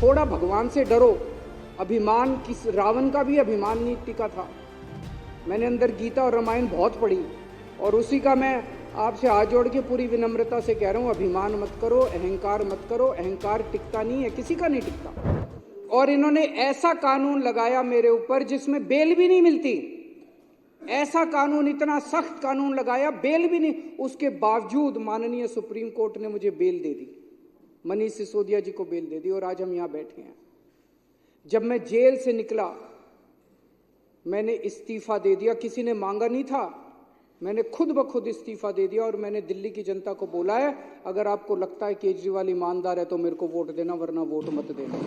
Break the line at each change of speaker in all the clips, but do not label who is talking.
थोड़ा भगवान से डरो। अभिमान किस रावण का भी अभिमान नहीं टिका था। मैंने अंदर गीता और रामायण बहुत पढ़ी और उसी का मैं आपसे हाथ जोड़ के पूरी विनम्रता से कह रहा हूँ, अभिमान मत करो, अहंकार मत करो। अहंकार टिकता नहीं है, किसी का नहीं टिकता। और इन्होंने ऐसा कानून लगाया मेरे ऊपर जिसमें बेल भी नहीं मिलती। ऐसा कानून, इतना सख्त कानून लगाया, बेल भी नहीं। उसके बावजूद माननीय सुप्रीम कोर्ट ने मुझे बेल दे दी, मनीष सिसोदिया जी को बेल दे दी और आज हम यहां बैठे हैं। जब मैं जेल से निकला मैंने इस्तीफा दे दिया, किसी ने मांगा नहीं था, मैंने खुद ब खुद इस्तीफा दे दिया। और मैंने दिल्ली की जनता को बोला है, अगर आपको लगता है केजरीवाल ईमानदार है तो मेरे को वोट देना, वरना वोट मत देना।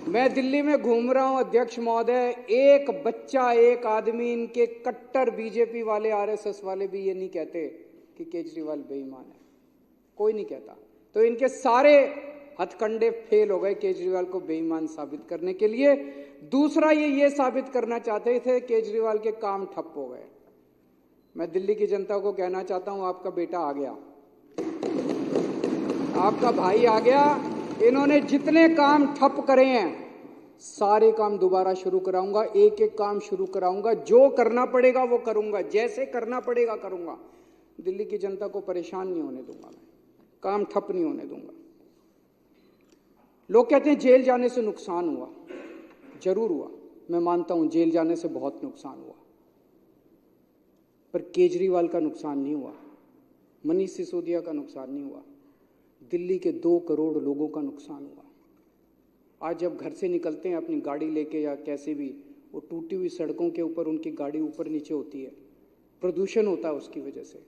मैं दिल्ली में घूम रहा हूं अध्यक्ष महोदय, एक बच्चा, एक आदमी, इनके कट्टर बीजेपी वाले, आरएसएस वाले भी ये नहीं कहते कि केजरीवाल बेईमान है, कोई नहीं कहता। तो इनके सारे हथकंडे फेल हो गए केजरीवाल को बेईमान साबित करने के लिए। दूसरा ये साबित करना चाहते थे केजरीवाल के काम ठप हो गए। मैं दिल्ली की जनता को कहना चाहता हूं, आपका बेटा आ गया, आपका भाई आ गया। इन्होंने जितने काम ठप करे हैं सारे काम दोबारा शुरू कराऊंगा, एक एक काम शुरू कराऊंगा। जो करना पड़ेगा वो करूंगा, जैसे करना पड़ेगा करूंगा। दिल्ली की जनता को परेशान नहीं होने दूंगा, मैं काम ठप नहीं होने दूंगा। लोग कहते हैं जेल जाने से नुकसान हुआ, जरूर हुआ, मैं मानता हूं जेल जाने से बहुत नुकसान हुआ, पर केजरीवाल का नुकसान नहीं हुआ, मनीष सिसोदिया का नुकसान नहीं हुआ, दिल्ली के 2 करोड़ लोगों का नुकसान हुआ। आज जब घर से निकलते हैं अपनी गाड़ी लेके या कैसे भी, वो टूटी हुई सड़कों के ऊपर उनकी गाड़ी ऊपर नीचे होती है, प्रदूषण होता है उसकी वजह से।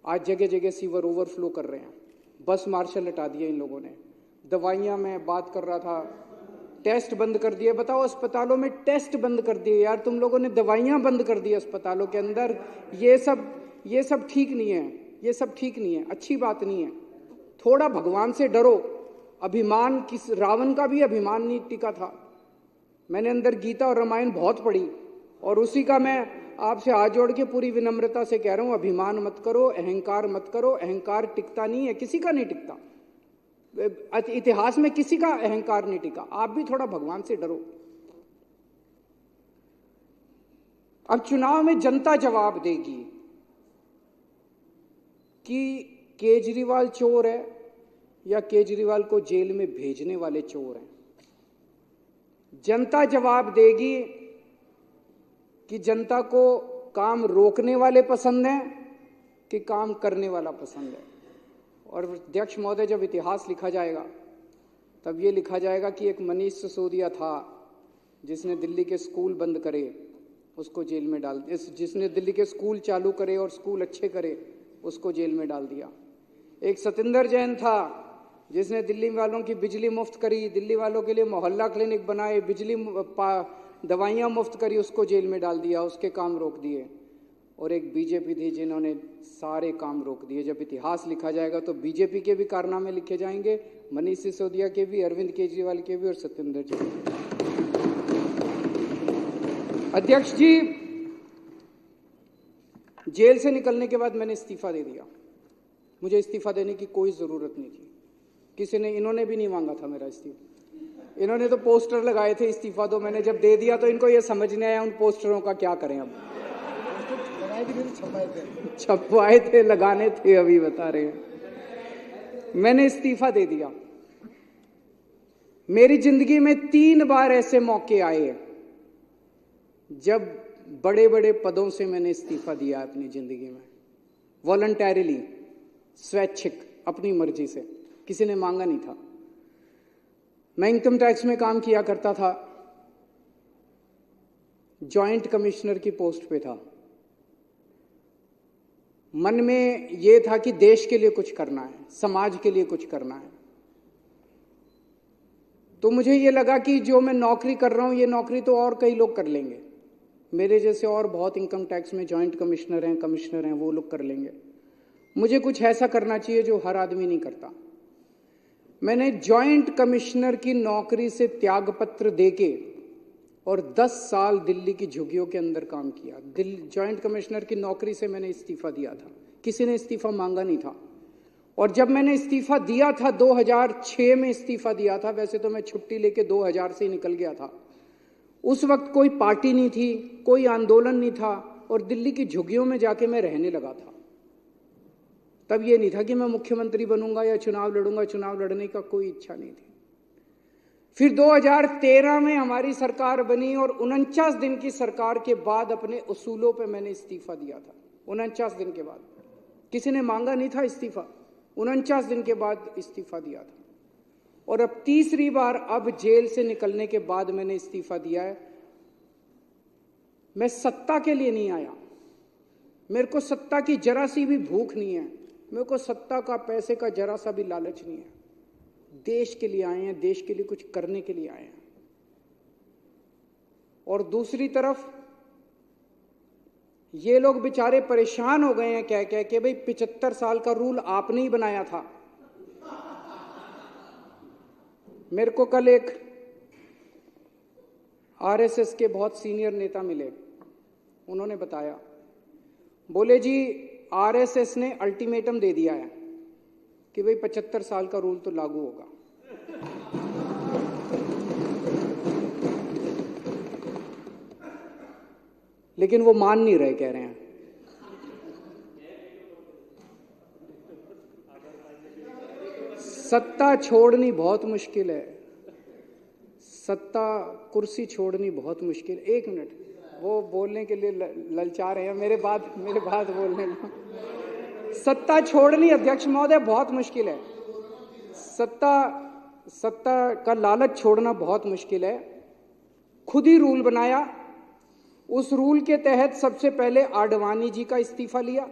आज जगह जगह सीवर ओवरफ्लो कर रहे हैं, बस मार्शल हटा दिए इन लोगों ने। दवाइयाँ, मैं बात कर रहा था, टेस्ट बंद कर दिए। बताओ, अस्पतालों में टेस्ट बंद कर दिए यार, तुम लोगों ने दवाइयाँ बंद कर दी अस्पतालों के अंदर। ये सब ठीक नहीं है, ये सब ठीक नहीं है, अच्छी बात नहीं है। थोड़ा भगवान से डरो। अभिमान किस रावण का भी अभिमान नहीं टिका था। मैंने अंदर गीता और रामायण बहुत पढ़ी और उसी का मैं आपसे हाथ जोड़ के पूरी विनम्रता से कह रहा हूं, अभिमान मत करो, अहंकार मत करो। अहंकार टिकता नहीं है, किसी का नहीं टिकता। इतिहास में किसी का अहंकार नहीं टिका। आप भी थोड़ा भगवान से डरो। अब चुनाव में जनता जवाब देगी कि केजरीवाल चोर है या केजरीवाल को जेल में भेजने वाले चोर हैं। जनता जवाब देगी कि जनता को काम रोकने वाले पसंद हैं कि काम करने वाला पसंद है। और अध्यक्ष महोदय, जब इतिहास लिखा जाएगा तब ये लिखा जाएगा कि एक मनीष सिसोदिया था जिसने दिल्ली के स्कूल बंद करे, उसको जेल में डाल, जिसने दिल्ली के स्कूल चालू करे और स्कूल अच्छे करे, उसको जेल में डाल दिया। एक सतिंदर जैन था जिसने दिल्ली वालों की बिजली मुफ्त करी, दिल्ली वालों के लिए मोहल्ला क्लिनिक बनाए, दवाइयाँ मुफ्त करी, उसको जेल में डाल दिया, उसके काम रोक दिए। और एक बीजेपी थी जिन्होंने सारे काम रोक दिए। जब इतिहास लिखा जाएगा तो बीजेपी के भी कारनामे लिखे जाएंगे, मनीष सिसोदिया के भी, अरविंद केजरीवाल के भी और सत्येंद्र जी के। अध्यक्ष जी, जेल से निकलने के बाद मैंने इस्तीफा दे दिया। मुझे इस्तीफा देने की कोई जरूरत नहीं थी, किसी ने, इन्होंने भी नहीं मांगा था मेरा इस्तीफा। इन्होंने तो पोस्टर लगाए थे इस्तीफा दो, मैंने जब दे दिया तो इनको ये समझ नहीं आया उन पोस्टरों का क्या करें। अब छपवाए थे, लगाने थे, अभी बता रहे हैं। मैंने इस्तीफा दे दिया। मेरी जिंदगी में 3 बार ऐसे मौके आए जब बड़े बड़े पदों से मैंने इस्तीफा दिया अपनी जिंदगी में, वॉलंटरीली, स्वैच्छिक, अपनी मर्जी से, किसी ने मांगा नहीं था। मैं इनकम टैक्स में काम किया करता था, जॉइंट कमिश्नर की पोस्ट पे था। मन में यह था कि देश के लिए कुछ करना है, समाज के लिए कुछ करना है। तो मुझे ये लगा कि जो मैं नौकरी कर रहा हूं, ये नौकरी तो और कई लोग कर लेंगे, मेरे जैसे और बहुत इनकम टैक्स में जॉइंट कमिश्नर हैं, वो लोग कर लेंगे। मुझे कुछ ऐसा करना चाहिए जो हर आदमी नहीं करता। मैंने जॉइंट कमिश्नर की नौकरी से त्यागपत्र देके और 10 साल दिल्ली की झुग्गियों के अंदर काम किया। जॉइंट कमिश्नर की नौकरी से मैंने इस्तीफा दिया था, किसी ने इस्तीफा मांगा नहीं था। और जब मैंने इस्तीफा दिया था 2006 में इस्तीफा दिया था, वैसे तो मैं छुट्टी लेके 2000 से ही निकल गया था। उस वक्त कोई पार्टी नहीं थी, कोई आंदोलन नहीं था और दिल्ली की झुग्गियों में जाके मैं रहने लगा था। तब ये नहीं था कि मैं मुख्यमंत्री बनूंगा या चुनाव लड़ूंगा, चुनाव लड़ने का कोई इच्छा नहीं थी। फिर 2013 में हमारी सरकार बनी और 49 दिन की सरकार के बाद अपने उसूलों पे मैंने इस्तीफा दिया था। 49 दिन के बाद, किसी ने मांगा नहीं था इस्तीफा, 49 दिन के बाद इस्तीफा दिया था। और अब तीसरी बार अब जेल से निकलने के बाद मैंने इस्तीफा दिया है। मैं सत्ता के लिए नहीं आया, मेरे को सत्ता की जरा सी भी भूख नहीं है, मेरे को सत्ता का, पैसे का जरा सा भी लालच नहीं है। देश के लिए आए हैं, देश के लिए कुछ करने के लिए आए हैं। और दूसरी तरफ ये लोग बेचारे परेशान हो गए हैं कह कह के, भाई 75 साल का रूल आपने ही बनाया था। मेरे को कल एक आरएसएस के बहुत सीनियर नेता मिले, उन्होंने बताया, बोले जी आरएसएस ने अल्टीमेटम दे दिया है कि भाई 75 साल का रूल तो लागू होगा। लेकिन वो मान नहीं रहे, कह रहे हैं सत्ता छोड़नी बहुत मुश्किल है, सत्ता कुर्सी छोड़नी बहुत मुश्किल। एक मिनट, वो बोलने के लिए ललचा रहे हैं, मेरे बाद बोलने लो। सत्ता छोड़नी अध्यक्ष महोदय बहुत मुश्किल है, सत्ता का लालच छोड़ना बहुत मुश्किल है। खुद ही रूल बनाया, उस रूल के तहत सबसे पहले आडवाणी जी का इस्तीफा लिया,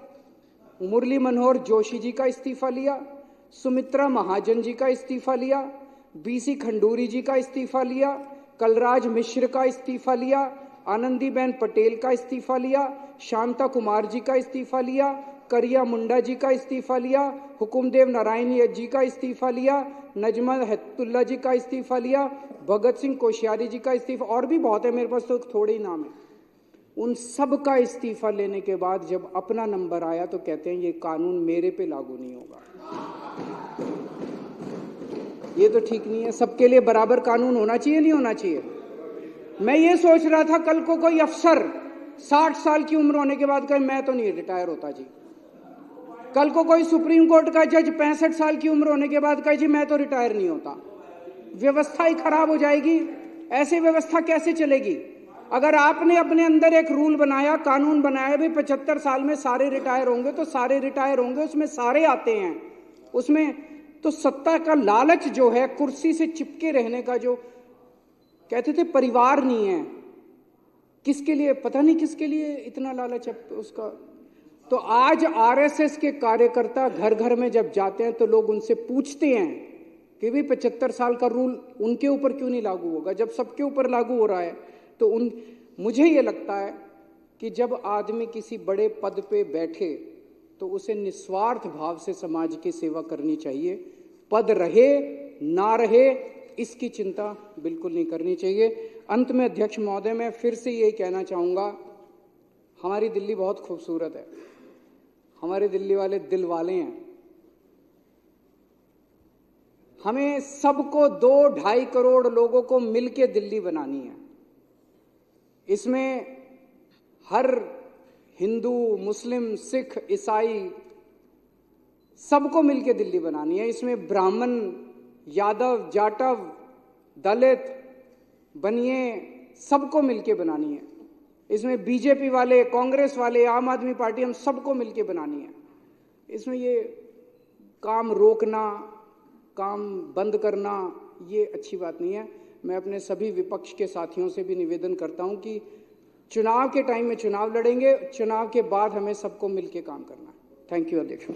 मुरली मनोहर जोशी जी का इस्तीफा लिया, सुमित्रा महाजन जी का इस्तीफा लिया, बीसी खंडूरी जी का इस्तीफा लिया, कलराज मिश्र का इस्तीफा लिया, आनंदीबेन पटेल का इस्तीफा लिया, शांता कुमार जी का इस्तीफा लिया, करिया मुंडा जी का इस्तीफा लिया, हुकुमदेव नारायण जी का इस्तीफा लिया, नजमा हेतुल्ला जी का इस्तीफा लिया, भगत सिंह कोश्यारी जी का इस्तीफा, और भी बहुत है, मेरे पास तो थोड़े ही नाम है। उन सब का इस्तीफा लेने के बाद जब अपना नंबर आया तो कहते हैं ये कानून मेरे पे लागू नहीं होगा। ये तो ठीक नहीं है, सबके लिए बराबर कानून होना चाहिए, नहीं होना चाहिए। मैं ये सोच रहा था कल को कोई अफसर 60 साल की उम्र होने के बाद कहे मैं तो नहीं रिटायर होता जी, कल को कोई सुप्रीम कोर्ट का जज 65 साल की उम्र होने के बाद कहे जी मैं तो रिटायर नहीं होता। व्यवस्था ही खराब हो जाएगी। ऐसी व्यवस्था कैसे चलेगी? अगर आपने अपने अंदर एक रूल बनाया, कानून बनाया, भी 75 साल में सारे रिटायर होंगे तो सारे रिटायर होंगे, उसमें सारे आते हैं, उसमें तो सत्ता का लालच जो है, कुर्सी से चिपके रहने का, जो कहते थे परिवार नहीं है, किसके लिए पता नहीं, किसके लिए इतना लालच है उसका। तो आज आरएसएस के कार्यकर्ता घर घर में जब जाते हैं तो लोग उनसे पूछते हैं कि भी 75 साल का रूल उनके ऊपर क्यों नहीं लागू होगा, जब सबके ऊपर लागू हो रहा है। तो मुझे ये लगता है कि जब आदमी किसी बड़े पद पे बैठे तो उसे निस्वार्थ भाव से समाज की सेवा करनी चाहिए। पद रहे ना रहे इसकी चिंता बिल्कुल नहीं करनी चाहिए। अंत में अध्यक्ष महोदय, मैं फिर से यही कहना चाहूँगा, हमारी दिल्ली बहुत खूबसूरत है, हमारे दिल्ली वाले दिल वाले हैं। हमें सबको 2-2.5 करोड़ लोगों को मिलके दिल्ली बनानी है। इसमें हर हिंदू, मुस्लिम, सिख, ईसाई सबको मिलके दिल्ली बनानी है। इसमें ब्राह्मण, यादव, जाटव, दलित, बनिए सबको मिलके बनानी है। इसमें बीजेपी वाले, कांग्रेस वाले, आम आदमी पार्टी, हम सबको मिलके बनानी है। इसमें ये काम रोकना, काम बंद करना, ये अच्छी बात नहीं है। मैं अपने सभी विपक्ष के साथियों से भी निवेदन करता हूं कि चुनाव के टाइम में चुनाव लड़ेंगे, चुनाव के बाद हमें सबको मिलके काम करना है। थैंक यू अध्यक्ष।